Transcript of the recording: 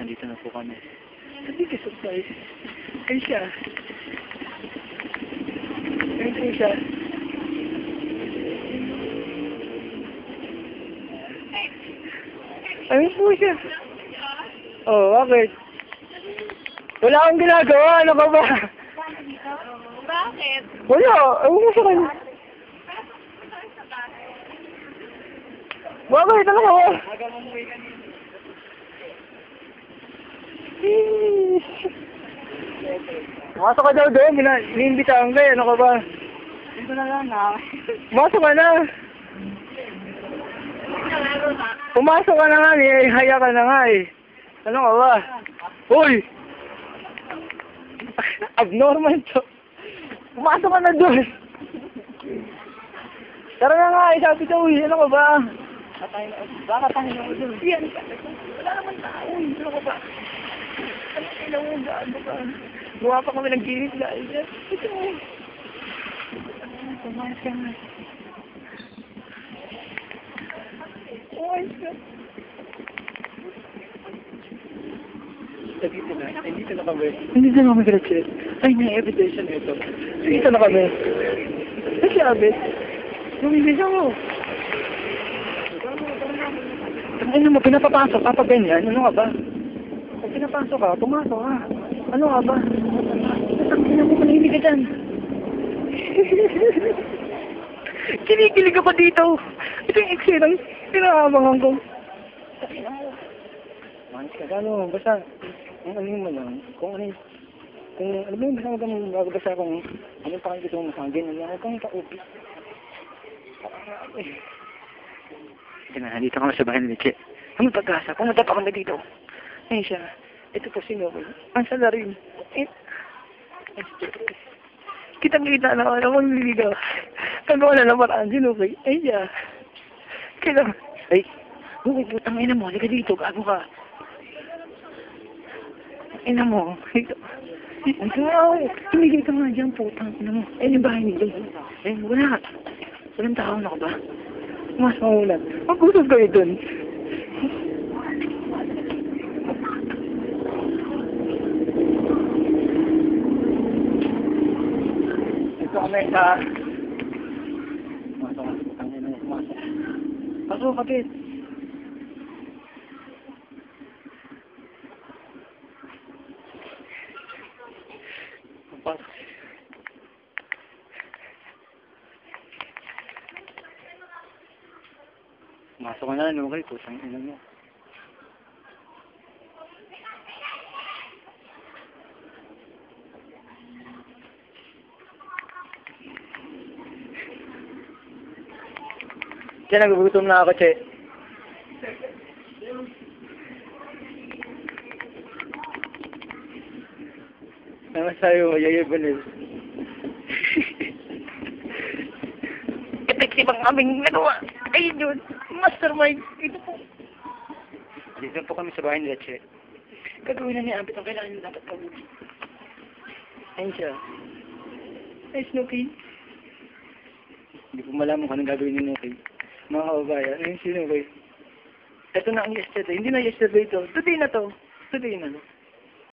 nandito na po kami. Hindi ka surprise. Ayun siya. Ayun po siya. Ayun po siya. Oh, bakit? Wala akong ginagawa. Ano ka ba? Bakit? Wala. Ayun mo sa kanya. Bakit? Ano ka ba? Masok ka daw doon. Iniimbitahan ka. Ano ka ba? Ito na lang na. Masok ka na. Pumasok ka na nga eh. Haya ka na nga eh. Ano ka ba? Uy! Abnormal to. Pumasok ka na doon. Tara na nga eh. Sabi ka uy. Ano ka ba? Baka tayo na doon. Yan. Wala naman tao. Ano ka ba? Ano kailan mo daan mo ka? Gawa pa kami ng gilis dahil dyan. Ito mo. Pumayos ka nga. Pumayos ka. Dito na kami. Dito na kami kaya ay, may evidence na ito. Dito na kami. Ay, si Abet. Lumibisa mo. Ano mo, pinapapasok ka pa ganyan? Ano ka ba? Pag pinapasok ka, pumasok ka. Ano ka ba? Nasakit mo, manahimik ka dyan. Kinikilig ka pa dito. Ito yung eksenang pinakabangan ko. Sakin mo. Manis ka, ano, basta, kung ano mo lang, kung ano mo yung basta magandang magbasa kung ano yung pakikita mo sa akin, ano kang kaupi. Ito na, dito kami sa bahay ni Che. Ano pag-asa? Pumunta pa kami dito. Ayun siya. Ito po si Noel. Ang salarin. Kitang-kita na ako ng liligaw. Kagawa na ng paraan si Noel. Ayun siya. Kailangan. Ay, Noel, putang ina mo. Halika dito. Gago ka. Ina mo. Ay, tumigil ka nga dyan, putang ina mo. Ayun yung bahay nila. Ayun, wala. Walang tao na ka ba? Mas mamulat. Mag-usap kayo dun. Ito kami sa... Pasok, kapit. Pasok. Masok ka na, ano kayo? Putang ina mo. Diyan, nagugutom na ako, Che. Ano sa'yo, Yaya Balil? Effective ang aming nagawa. Ayun yun. Mastermind. Ito po. Dito po kami sa bahay nila, Che. Gagawin na niya. Ang kailangan niya dapat gawin. Ayun siya. Ay, Snooki. Hindi ko malaman kung anong gagawin ni Snooki. Mga kababayan. Ayun si Snooki. Ito na ang yesterday. Hindi na yesterday ito. Today na to. Today na.